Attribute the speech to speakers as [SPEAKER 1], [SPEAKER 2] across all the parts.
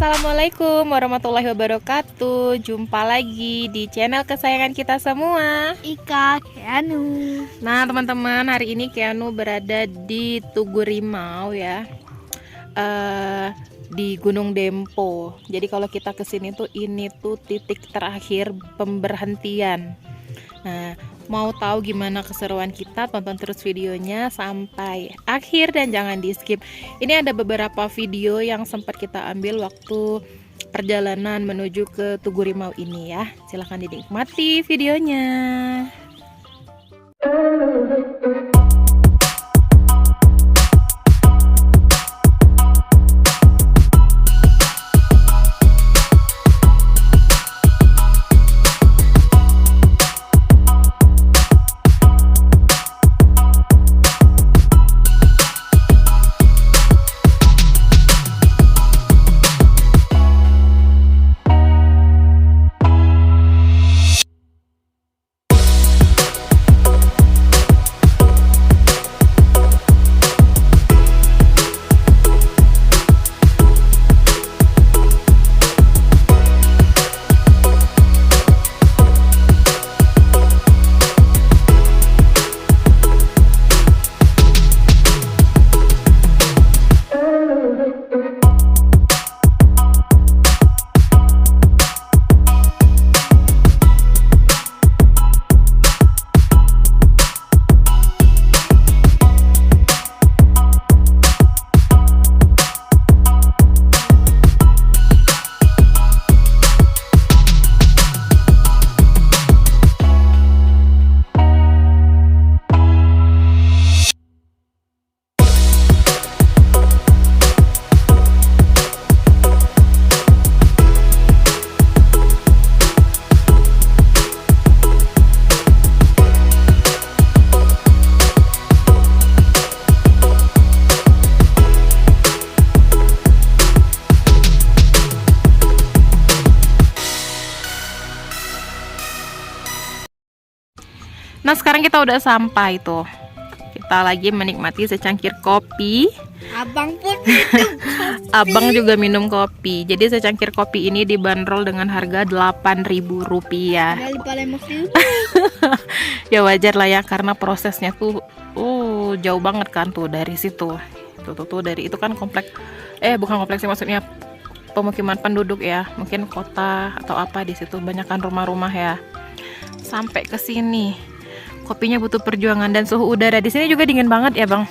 [SPEAKER 1] Assalamualaikum warahmatullahi wabarakatuh. Jumpa lagi di channel kesayangan kita semua,
[SPEAKER 2] Ika Keanu.
[SPEAKER 1] Nah teman-teman, hari ini Keanu berada di Tugu Rimau ya, di Gunung Dempo. Jadi kalau kita kesini tuh ini tuh titik terakhir pemberhentian. Nah, mau tahu gimana keseruan kita, tonton terus videonya sampai akhir dan jangan di skip. Ini ada beberapa video yang sempat kita ambil waktu perjalanan menuju ke Tugu Rimau ini ya. Silahkan dinikmati videonya. Nah sekarang kita udah sampai tuh. Kita lagi menikmati secangkir kopi.
[SPEAKER 2] Abang pun minum kopi.
[SPEAKER 1] Abang juga minum kopi. Jadi secangkir kopi ini dibanderol dengan harga Rp8.000.
[SPEAKER 2] Dari Palembang sih.
[SPEAKER 1] Ya wajar lah ya, karena prosesnya tuh jauh banget kan tuh dari situ. Tuh dari itu kan komplek, bukan kompleks sih, maksudnya pemukiman penduduk ya, mungkin kota atau apa di situ, banyak kan rumah-rumah ya. Sampai ke sini. Kopinya butuh perjuangan dan suhu udara di sini juga dingin banget ya, Bang.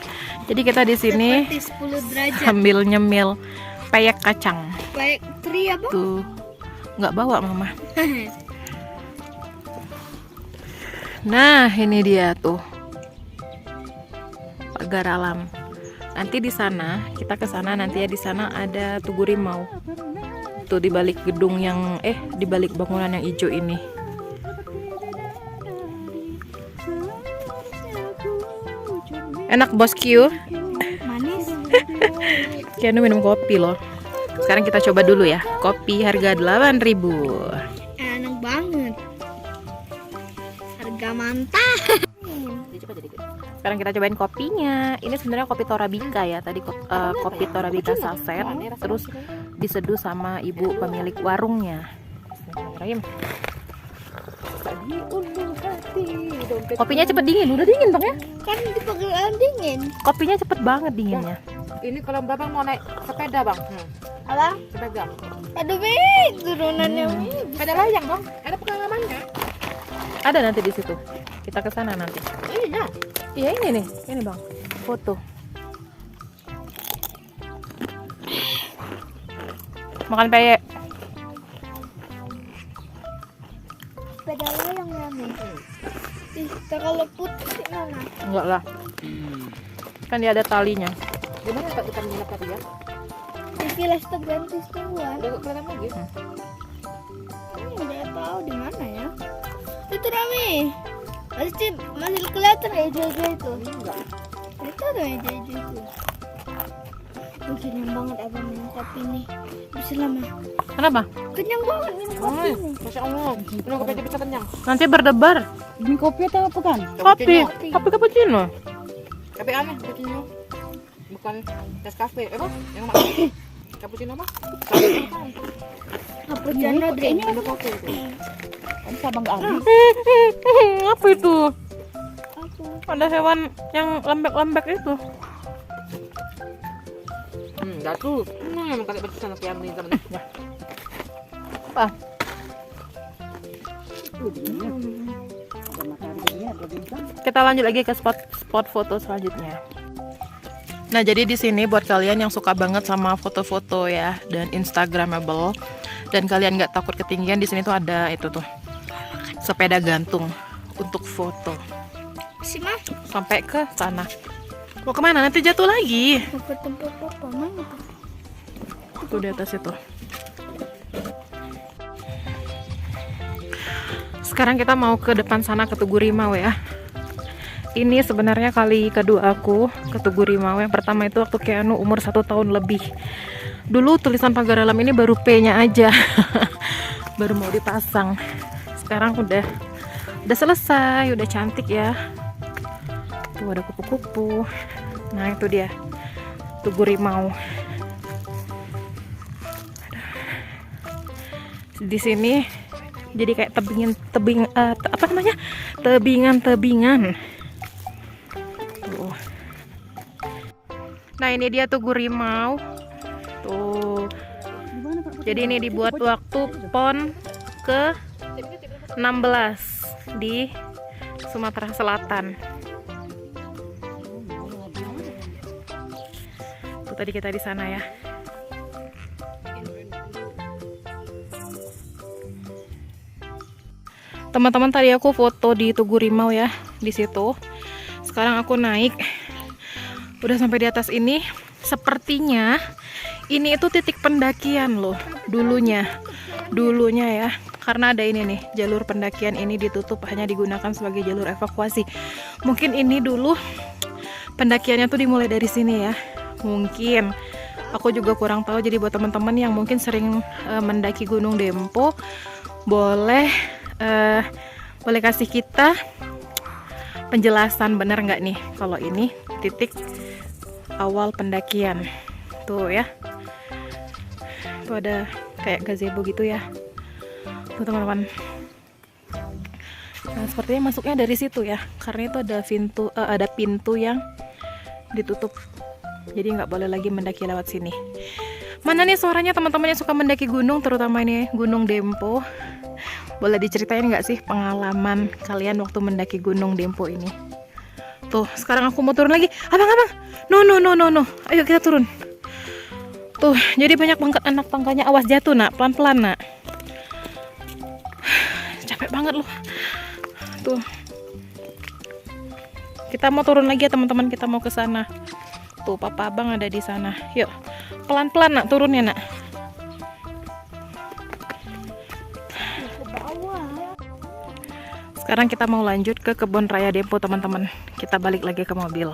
[SPEAKER 1] Jadi kita di sini
[SPEAKER 2] Seperti 10 derajat.
[SPEAKER 1] sambil nyemil peyek kacang.
[SPEAKER 2] Baik tri apa?
[SPEAKER 1] Tuh. Nggak bawa Mama. Nah, ini dia tuh. Pagar alam. Nanti di sana, kita ke sana nanti ya, di sana ada Tugu Rimau. Tuh di balik gedung yang di balik bangunan yang hijau ini. Enak bosku.
[SPEAKER 2] Manis.
[SPEAKER 1] Kianu minum kopi loh. Sekarang kita coba dulu ya. Kopi harga 8.000.
[SPEAKER 2] Enak banget. Harga mantap.
[SPEAKER 1] Sekarang kita cobain kopinya. Ini sebenarnya kopi Torabika ya. Tadi kopi Torabika saset, terus diseduh sama ibu pemilik warungnya. Bismillahirrahmanirrahim. Kopinya cepet dingin, udah dingin Bang ya?
[SPEAKER 2] Kan di pagelaran dingin.
[SPEAKER 1] Kopinya cepet banget dinginnya.
[SPEAKER 3] Ini kalau Babang mau naik sepeda Bang,
[SPEAKER 2] Apa?
[SPEAKER 3] sepeda.
[SPEAKER 2] Aduh, turunannya.
[SPEAKER 3] Sepeda layang Bang, ada pengalamannya.
[SPEAKER 1] Ada nanti di situ. Kita ke sana nanti.
[SPEAKER 3] Iya.
[SPEAKER 1] Iya ini nih, ini Bang. Foto. Makan peyek.
[SPEAKER 2] Sepeda layang ya, nih. Ih, kalau putih mana?
[SPEAKER 1] Enggak lah. Kan dia ada talinya.
[SPEAKER 3] Gimana Pak kita menginap tadi ya?
[SPEAKER 2] Di kilas terganti semua.
[SPEAKER 3] Udah kelihatan lagi.
[SPEAKER 2] Udah tahu di mana ya? Itu Rami. Masih kelihatan ya hijau-hijau itu?
[SPEAKER 3] Enggak.
[SPEAKER 2] Itu ada hijau-hijau itu. Kenyang banget abang minum kopi nih. Bisa lama.
[SPEAKER 1] Kenapa?
[SPEAKER 2] Kenyang banget minum kopi nih.
[SPEAKER 3] Masya Allah, minum kopi aja bisa kenyang.
[SPEAKER 1] Nanti berdebar.
[SPEAKER 3] Ini kopi atau apa kan?
[SPEAKER 1] Kopi cappuccino.
[SPEAKER 3] Kopi aneh, cappuccino. Bukan Nescafe, yang mana? Cappuccino apa?
[SPEAKER 2] Apa janda drink?
[SPEAKER 3] Ada kopi itu. Kan sabang nggak habis.
[SPEAKER 1] Apa itu?
[SPEAKER 2] Apa?
[SPEAKER 1] Ada hewan yang lembek-lembek itu.
[SPEAKER 3] Jatuh. Emang kasih betul sana tiang nih temen. Ya.
[SPEAKER 1] Apa?
[SPEAKER 3] Ada makanannya, ada bintang.
[SPEAKER 1] Kita lanjut lagi ke spot foto selanjutnya. Nah, jadi di sini buat kalian yang suka banget sama foto-foto ya dan instagramable dan kalian nggak takut ketinggian, di sini tuh ada itu tuh sepeda gantung untuk foto
[SPEAKER 2] Si mah
[SPEAKER 1] sampai ke sana. Mau kemana? Nanti jatuh lagi.
[SPEAKER 2] mau ke tempat papa mana?
[SPEAKER 1] Tuh di atas itu. Sekarang kita mau ke depan sana ke Tugu Rimau ya. Ini sebenarnya kali kedua aku ke Tugu Rimau. Yang pertama itu waktu Keanu umur 1 tahun lebih. Dulu tulisan pagar alam ini baru P-nya aja. Baru mau dipasang. Sekarang udah selesai, udah cantik ya. Tuh ada kupu-kupu. Nah, itu dia. Tugu Rimau. Di sini jadi kayak tebingan. Tuh. Nah, ini dia Tugu Rimau. Tuh. Jadi ini dibuat waktu PON ke 16 di Sumatera Selatan. Tuh tadi kita di sana ya. Teman-teman, tadi aku foto di Tugu Rimau ya, di situ. Sekarang aku naik, udah sampai di atas ini. Sepertinya ini itu titik pendakian loh, dulunya ya. Karena ada ini nih, jalur pendakian ini ditutup, hanya digunakan sebagai jalur evakuasi. Mungkin ini dulu pendakiannya tuh dimulai dari sini ya. Mungkin. Aku juga kurang tahu. Jadi buat teman-teman yang mungkin sering mendaki Gunung Dempo, boleh kasih kita penjelasan benar nggak nih kalau ini titik awal pendakian. Tuh ya, tuh ada kayak gazebo gitu ya tuh teman-teman. Nah, sepertinya masuknya dari situ ya, karena itu ada pintu yang ditutup, jadi nggak boleh lagi mendaki lewat sini. Mana nih suaranya teman-teman yang suka mendaki gunung, terutama ini Gunung Dempo? Boleh diceritain nggak sih pengalaman kalian waktu mendaki Gunung Dempo ini? Tuh, sekarang aku mau turun lagi. Abang. No. Ayo kita turun. Tuh, jadi banyak banget anak tangkanya. Awas jatuh, Nak. Pelan-pelan, Nak. Capek banget loh. Tuh. Kita mau turun lagi ya, teman-teman. Kita mau ke sana. Tuh, papa abang ada di sana. Yuk. Pelan-pelan, Nak, turunnya, Nak. Sekarang kita mau lanjut ke Kebun Raya Dempo, teman-teman. Kita balik lagi ke mobil.